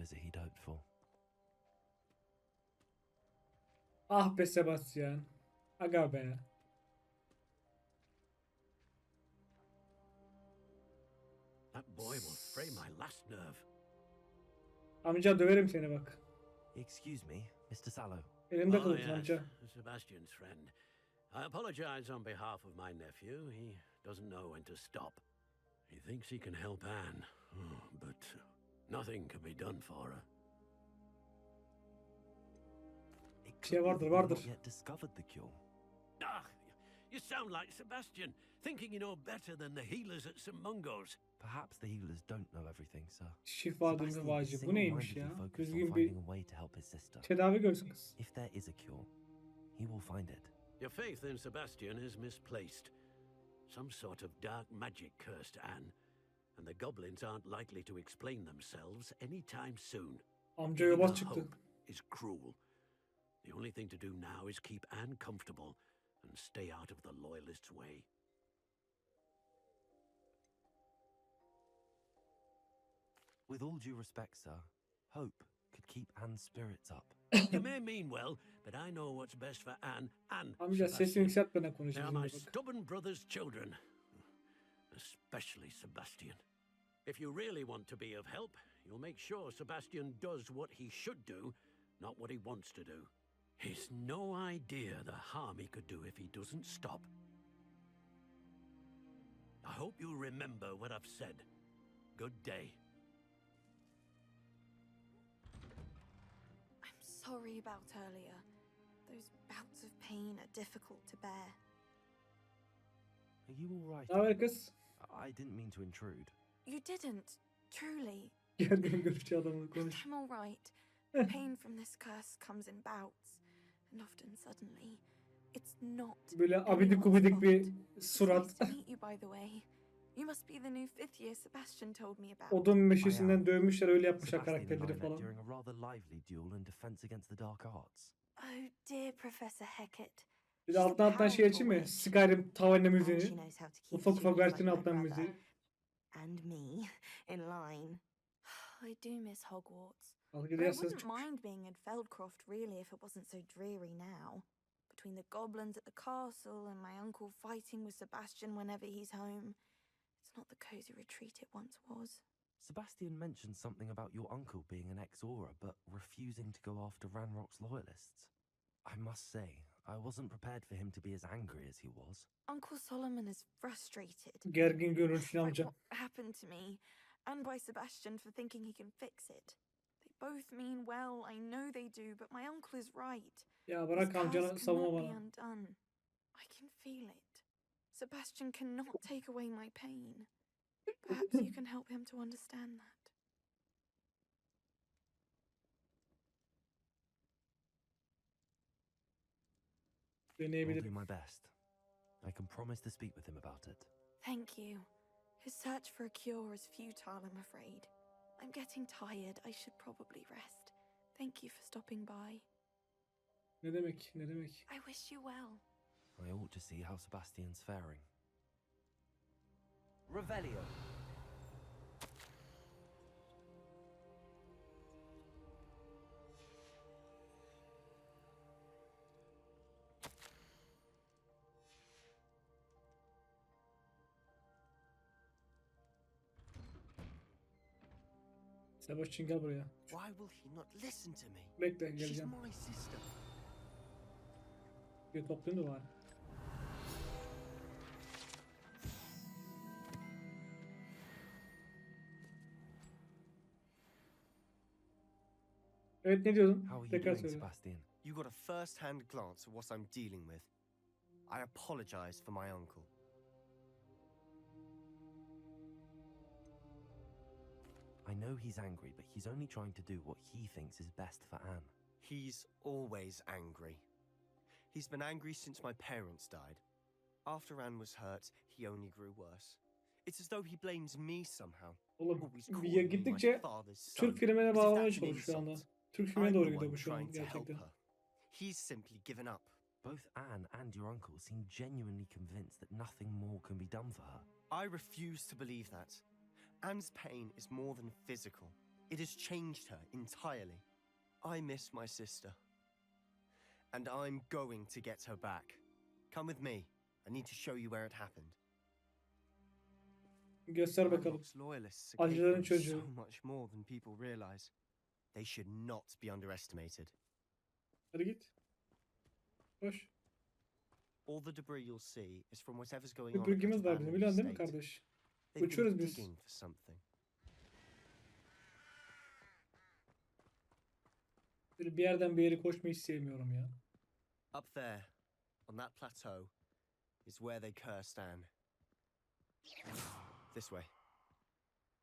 visit he'd hoped for. Ah be Sebastian. Aga be. That boy will fray my last nerve. Amca döverim seni bak. Excuse me, Mr. Sallow. Elimde Oh, kalırsın yes, amca. Sebastian's friend. I apologize on behalf of my nephew. He doesn't know when to stop. He thinks he can help Anne, but nothing can be done for her. It Bir şey could be vardır, that you've vardır. not yet discovered the cure. Ah, you sound like Sebastian, thinking you know better than the healers at St. Mungo's. Perhaps the healers don't know everything, sir. Şifa Sebastian is vacı. Bu neymiş ya? single-mindedly focused on Düzgün bir finding a way to help his sister. tedavi görsün kız. If there is a cure, he will find it. Your faith in Sebastian is misplaced. Some sort of dark magic cursed Anne, and the goblins aren't likely to explain themselves anytime soon. Amca Giving yobaz her çıktı. hope is cruel. The only thing to do now is keep Anne comfortable and stay out of the loyalists' way. With all due respect, sir, hope could keep Anne's spirits up. You may mean well, but I know what's best for Anne and Amca sesini Sebastian. yükseltmeden They are konuşuyor my şimdi bak. stubborn brother's children, especially Sebastian. If you really want to be of help, you'll make sure Sebastian does what he should do, not what he wants to do. He's no idea the harm he could do if he doesn't stop. I hope you remember what I've said. Good day. I'm sorry about earlier. Those bouts of pain are difficult to bear. Are you all right? Ne haber kız? I didn't mean to intrude. You didn't, truly. Gergin görüşçü adamla konuş. I'm all right. The pain from this curse comes in bouts, and often suddenly. It's not. Böyle abidik anyone's gubidik bir fault. surat. Nice to meet you, by the way. You must be the new fifth year Sebastian told me about. Odun meşesinden dövmüşler, öyle yapmışlar Sebastian and I karakterleri met falan. during a rather lively duel in defense against the dark arts. Oh dear, Professor Hecat. Bir de alttan şey açayım mı? Skyrim tavanına And she müziğini. knows how to keep Ufak ufak students versiyonu like my alttan brother müziği. and me in line. I do miss Hogwarts. Al But gidiyor I ses wouldn't çıkmış. mind being in Feldcroft really if it wasn't so dreary now. Between the goblins at the castle and my uncle fighting with Sebastian whenever he's home. It's not the cozy retreat it once was. Sebastian mentioned something about your uncle being an ex-Aura, but refusing to go after Ranrock's loyalists. I must say, I wasn't prepared for him to be as angry as he was. Uncle Solomon is frustrated. Gergin görünsün by amca. what happened to me, and by Sebastian for thinking he can fix it. They both mean well, I know they do, but my uncle is right. Ya This bırak amcanı curse savunma cannot be bana. undone. I can feel it. Sebastian cannot take away my pain. Perhaps you can help him to understand that. I'll do Deneyebilirim. my best. I can promise to speak with him about it. Thank you. His search for a cure is futile, I'm afraid. I'm getting tired. I should probably rest. Thank you for stopping by. Ne demek? Ne demek? I wish you well. I ought to see how Sebastian's faring. Revelio. Sebastian gel buraya. Why will he not listen to me? Bekle She's geleceğim. my sister. Bir toplayayım da var. Evet ne diyordun? How are you Tekrar doing, söyle. Sebastian? You got a first-hand glance at what I'm dealing with. I apologize for my uncle. I know he's angry, but he's only trying to do what he thinks is best for Anne. He's always angry. He's been angry since my parents died. After Anne was hurt, he only grew worse. It's as though he blames me somehow. Oğlum Always ya calling me my gittikçe father's son. Türk filmine as if bağlamaya that's an çalışıyor şu anda. insult. Türk filmine I'm doğru the gidiyor one bu şu an trying to help gerçekten. her. He's simply given up. Both Anne and your uncle seem genuinely convinced that nothing more can be done for her. I refuse to believe that. Anne's pain is more than physical. It has changed her entirely. I miss my sister. And I'm going to get her back. Come with me. I need to show you where it happened. Göster bakalım. Ranrock's loyalists are Acıların capable of çocuğu. so much more than people realize. They should not be underestimated. Hadi git. Koş. All the debris you'll see is from whatever's going Bir on at that bölgemiz var bizim. abandoned Biliyorsun değil mi estate. kardeş? They've been Uçuyoruz biz. digging for something. Böyle bir yerden bir yere koşmayı hiç sevmiyorum ya. Up there, on that plateau, is where they cursed Anne. This way.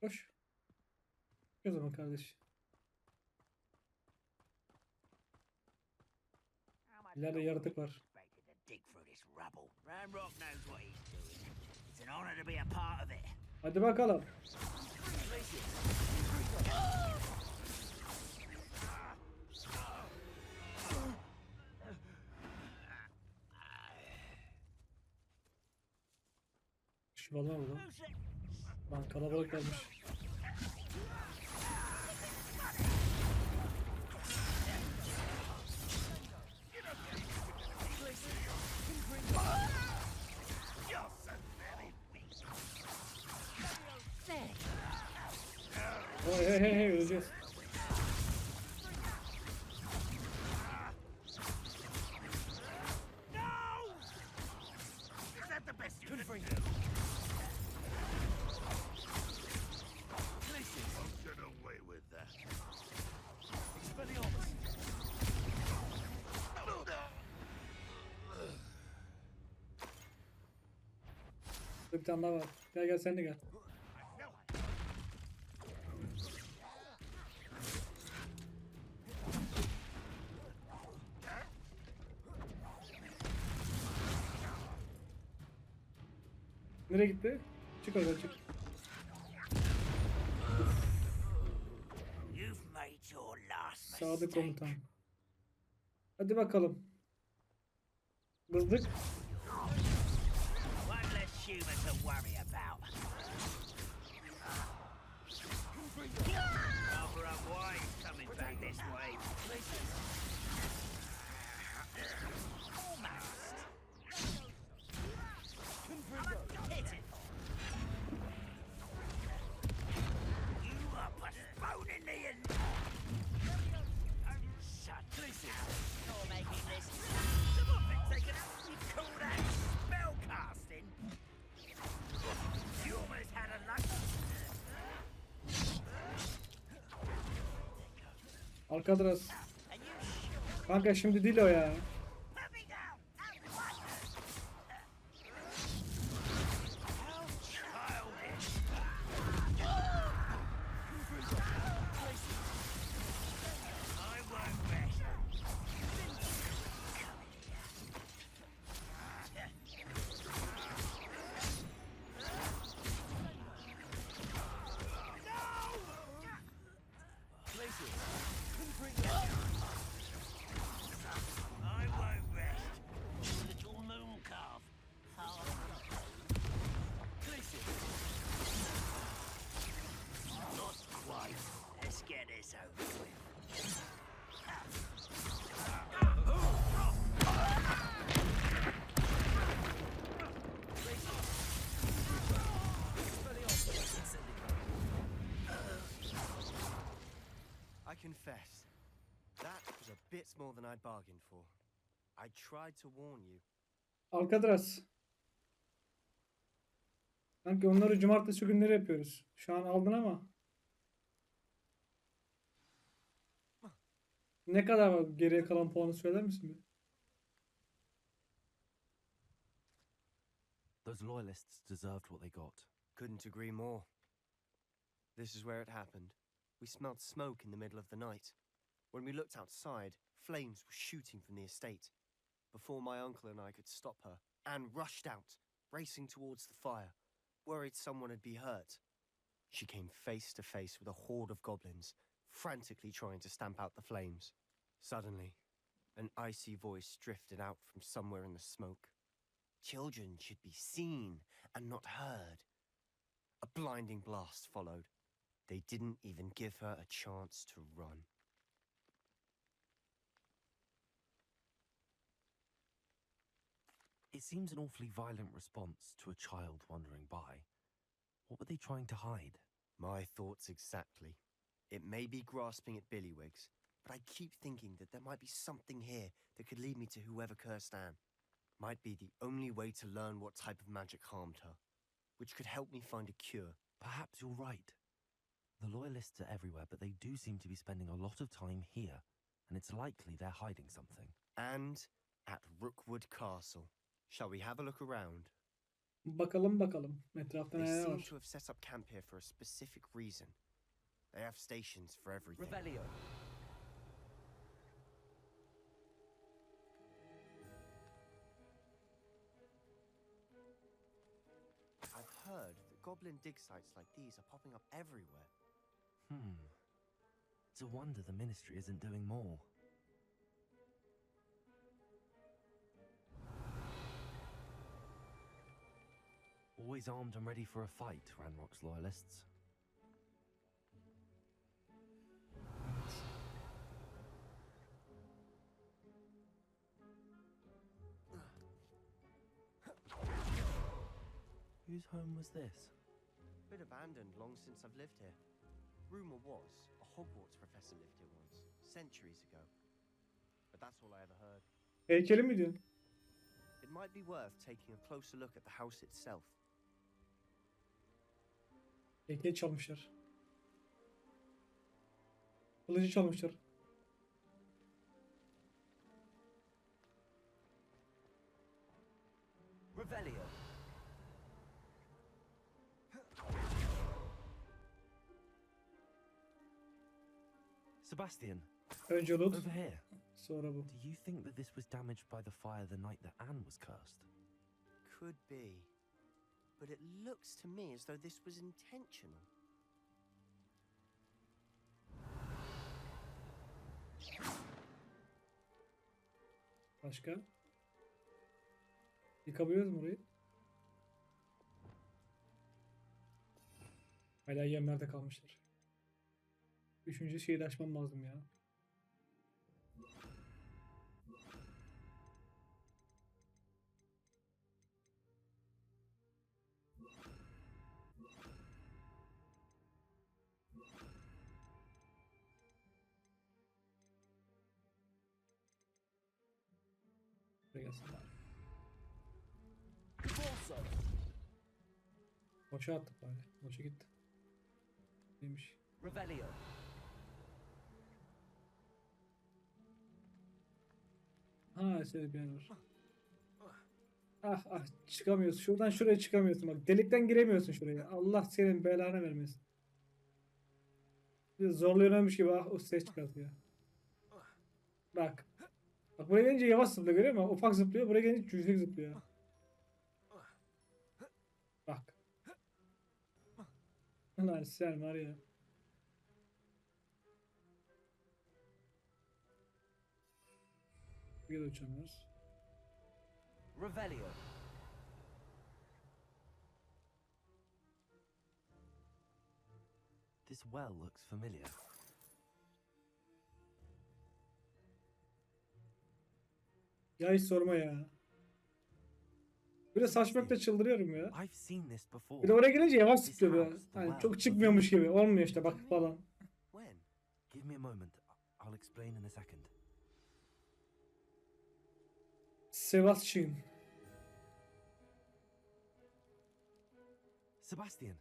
Koş. O zaman kardeş. İleride yaratık var. To dig through this rubble. Ranrock knows what he's doing. It's an honor to be a part of it. Hadi bakalım. Şu balon mı lan? Lan kalabalık gelmiş. Hey hey hey öleceğiz. Is that the best you can do? Don't get away with that. Bir tane daha var. Gel gel sen de gel. Nereye gitti? Çık oradan çık. You've made your last Sadık mistake. komutan. Hadi bakalım. Bızdık. One less human to worry about. Rather unwise coming back this way. Almost. Hit it. You are postponing me and... Shut You're making this... Someone thinks they can actually call that spell casting. You almost had a luck. Alcatraz. And you Kanka şimdi değil o ya. put me down. How childish. I won't rest. I won't rest. Little moon calf. Not quite. Let's get this over with. I confess, that was a bit more than I'd bargained for. I tried to warn you. Alcatraz. Sanki onları cumartesi günleri yapıyoruz. Şu an aldın ama. Ne kadar var geriye kalan puanı söyler misin bir? Those loyalists deserved what they got. Couldn't agree more. This is where it happened. We smelled smoke in the middle of the night. When we looked outside, flames were shooting from the estate. Before my uncle and I could stop her, Anne rushed out, racing towards the fire, worried someone had been hurt. She came face to face with a horde of goblins, frantically trying to stamp out the flames. Suddenly, an icy voice drifted out from somewhere in the smoke. Children should be seen and not heard. A blinding blast followed. They didn't even give her a chance to run. It seems an awfully violent response to a child wandering by. What were they trying to hide? My thoughts exactly. It may be grasping at Billywigs, but I keep thinking that there might be something here that could lead me to whoever cursed Anne. Might be the only way to learn what type of magic harmed her, which could help me find a cure. Perhaps you're right. The Loyalists are everywhere, but they do seem to be spending a lot of time here, and it's likely they're hiding something. And at Rookwood Castle. Shall we have a look around? Bakalım bakalım. Etrafta They neler seem var. to have set up camp here for a specific reason. They have stations for everything. Revelio. I've heard that goblin dig sites like these are popping up everywhere. It's a wonder the Ministry isn't doing more. Always armed and ready for a fight, Ranrock's Loyalists. Whose home was this? Been abandoned long since I've lived here. Rumor was a Hogwarts professor lived here once, centuries ago. But that's all I ever heard. Heykeli mi diyorsun? It might be worth taking a closer look at the house itself. Heykeli çalmışlar. Kılıcı çalmışlar. Revelio. Sebastian, Önce loot, over here. sonra bu. Do you think that this was damaged by the fire the night that Anne was cursed? Could be. But it looks to me as though this was intentional. Başka? Yıkabiliyoruz mu orayı? Hala yemlerde kalmışlar. Üçüncü şeyi de açmam lazım ya. Buraya gelsin bari. Corso. Boşa attık bari. Boşa gitti. Neymiş? Revelio. Ha, şöyle bir yer var. Ah ah, çıkamıyorsun. Şuradan şuraya çıkamıyorsun. Bak, delikten giremiyorsun şuraya. Allah senin belanı vermesin. Bir zorluyormuş gibi o ses çıkartıyor. Bak. Bak, buraya gelince yavaş zıplıyor, görüyor musun? Ufak zıplıyor. Buraya gelince cüzlük zıplıyor. Bak. Lan sen var ya. Bir de uçamıyoruz. Revelio. This well looks familiar. Ya hiç sorma ya. Bir de saçmakta çıldırıyorum ya. I've seen this before. Bir de oraya gelince yavaş zıplıyor böyle. Hani çok çıkmıyormuş gibi. Olmuyor işte bak falan. When? Give me a moment. I'll explain in a second. Sebastian. Sebastian,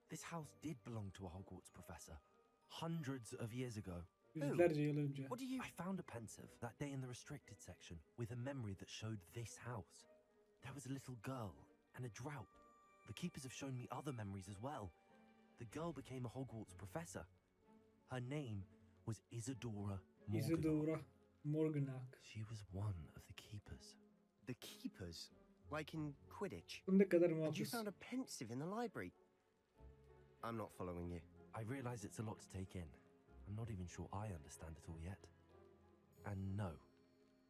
this house did belong to a Hogwarts professor. Hundreds of years ago. Yüzlerce yıl önce. What do you... I found a pensive that day in the restricted section with a memory that showed this house. There was a little girl and a drought. The keepers have shown me other memories as well. The girl became a Hogwarts professor. Her name was Isadora Morganach. Isadora Morganach. She was one of the keepers. The keepers? Like in Quidditch? Bu ne kadar And you muhafız. found a pensive in the library? I'm not following you. I realize it's a lot to take in. I'm not even sure I understand it all yet. And no,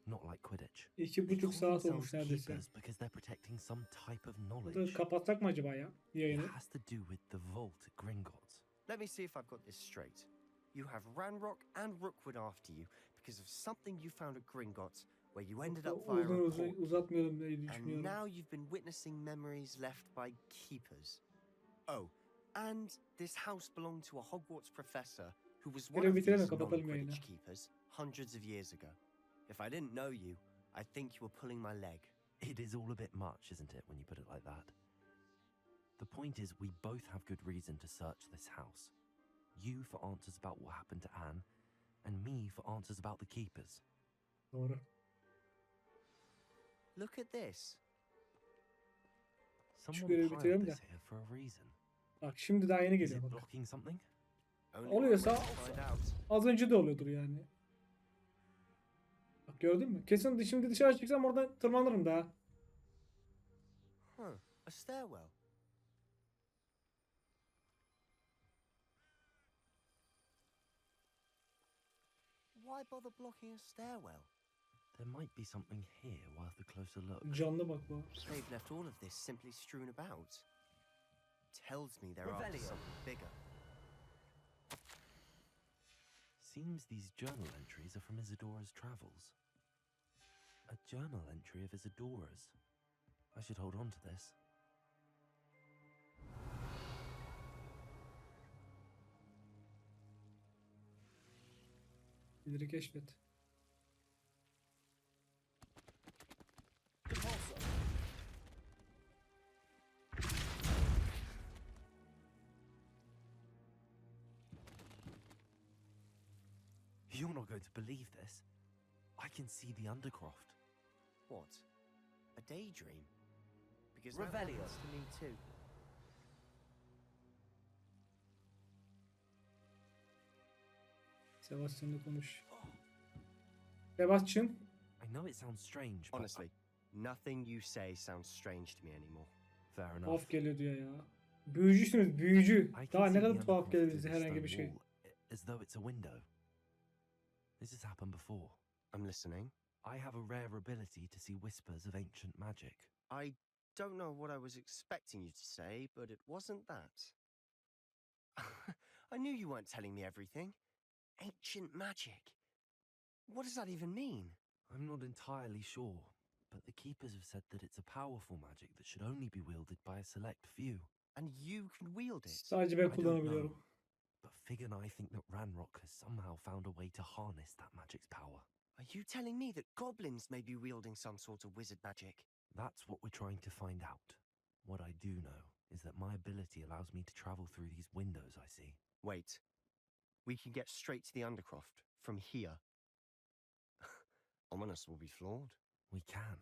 not like Quidditch. They 2,5 call saat olmuş themselves neredeyse. keepers because they're protecting some type of Burada knowledge. kapatsak mı acaba ya It yayını? has to do with the vault at Gringotts. Let me see if I've got this straight. You have Ranrock and Rookwood after you because of something you found at Gringotts, where you ended up via a port. Uzatmayalım diye And düşünüyorum. now you've been witnessing memories left by keepers. Oh, and this house belonged to a Hogwarts professor who was one Görevi of these bitirelim, kapatalım yayını. non-Quidditch keepers hundreds of years ago. If I didn't know you, I'd think you were pulling my leg. It is all a bit much, isn't it, when you put it like that? The point is, we both have good reason to search this house. You for answers about what happened to Anne, and me for answers about the keepers. Doğru. Look at this. Someone görevi piled bitirelim de. this here for a reason. Bak şimdi daha yeni Is geliyor it bak. blocking something? Only Oluyorsa one way to find out. az önce de oluyordur yani. Bak gördün mü? Kesin şimdi dışarı çıksam oradan tırmanırım daha. Huh, a stairwell. Why bother blocking a stairwell? There might be something here worth a closer look. Canlı bak bu. They've left all of this simply strewn about. Tells me they're after Revelio. something bigger. Seems these journal entries are from Isadora's travels. A journal entry of Isadora's. I should hold on to this. İleri keşfet. You're not going to believe this. I can see the Undercroft. What? A daydream? Because that Revelio. happens to me too. Sebastian'la konuş. Sebastian. I know it sounds strange, but Honestly, nothing you say sounds strange to me anymore. fair enough. Tuhaf geliyor diyor ya. Büyücüsünüz büyücü. I Daha can ne see the kadar tuhaf Undercroft gelir through bize the herhangi stone bir şey. wall, as though it's a window. This has happened before. I'm listening. I have a rare ability to see whispers of ancient magic. I don't know what I was expecting you to say, but it wasn't that. I knew you weren't telling me everything. Ancient magic. What does that even mean? I'm not entirely sure, but the keepers have said that it's a powerful magic that should only be wielded by a select few. And you can wield it. Sadece I ben don't know, kullanabiliyorum. but Fig and I think that Ranrock has somehow found a way to harness that magic's power. Are you telling me that goblins may be wielding some sort of wizard magic? That's what we're trying to find out. What I do know is that my ability allows me to travel through these windows I see. Wait. We can get straight to the Undercroft from here. Ominous will be flawed. We can.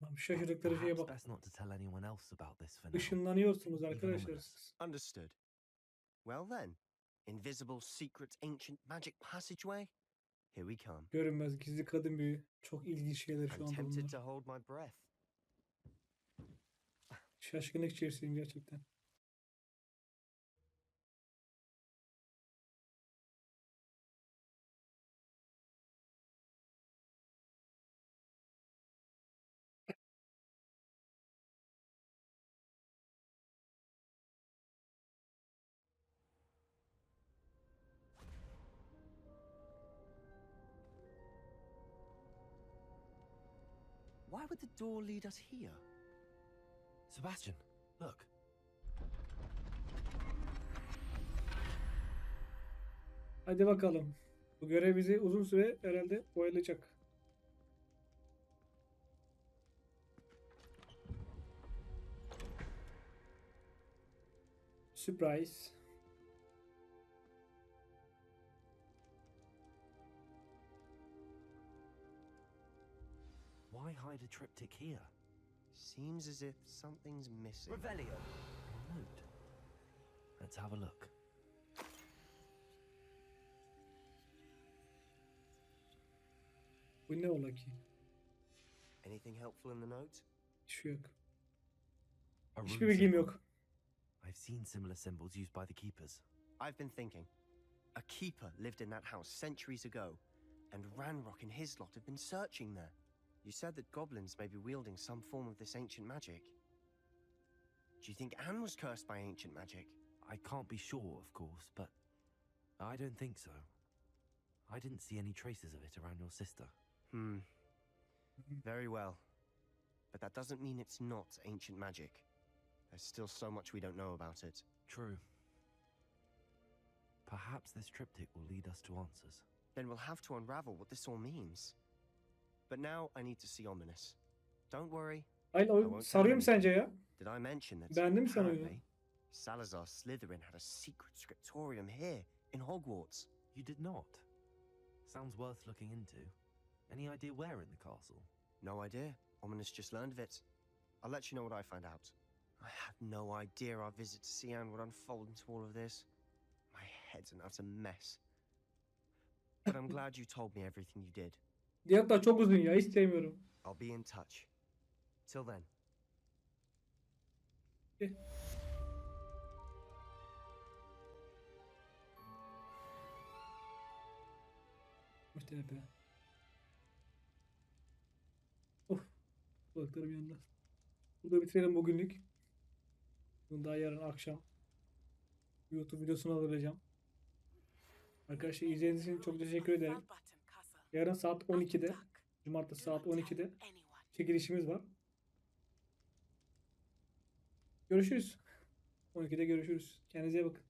Lan but şaşırdıkları şeye perhaps bak. best not to tell anyone else about this for now. Işınlanıyorsunuz arkadaşlar Anonymous. siz. Understood. Well then, invisible, secret, ancient magic passageway. Here we come. Görünmez gizli kadın büyü. Çok ilginç şeyler şu I'm anda tempted bunlar. to hold my breath. Şaşkınlık içerisindeyim gerçekten. Why would the door lead us here? Sebastian, look. Hadi bakalım. Bu görev bizi uzun süre herhalde oyalayacak. Surprise. Why hide a triptych here? Seems as if something's missing. Revelio. A note. Let's have a look. Bu ne ola ki? Anything helpful in the note? Hiçbir şey yok. A Hiçbir rune bilgim symbol. yok. I've seen similar symbols used by the keepers. I've been thinking. A keeper lived in that house centuries ago, and Ranrock and his lot have been searching there. You said that goblins may be wielding some form of this ancient magic. Do you think Anne was cursed by ancient magic? I can't be sure, of course, but I don't think so. I didn't see any traces of it around your sister. Very well. But that doesn't mean it's not ancient magic. There's still so much we don't know about it. True. Perhaps this triptych will lead us to answers. Then we'll have to unravel what this all means. But now I need to see Ominous. Don't worry. Hayır I o won't tell sarıyor mu sence ya? Did I mention that Beğendin mi sen oyunu? apparently Salazar Slytherin had a secret scriptorium here in Hogwarts? You did not. Sounds worth looking into. Any idea where in the castle? No idea. Ominous just learned of it. I'll let you know what I find out. I had no idea our visit to Sian would unfold into all of this. My head's an utter mess. But I'm glad you told me everything you did. Diyet daha çok uzun ya. Hiç sevmiyorum. I'll be in touch. Till then. TP. Of. Kulaklarım yandı. Burada bitirelim bugünlük. Bunu daha yarın akşam YouTube videosunu hazırlayacağım. Arkadaşlar izlediğiniz için çok teşekkür ederim. Yarın saat 12'de, cumartesi saat 12'de çekilişimiz var. Görüşürüz. 12'de görüşürüz. Kendinize iyi bakın.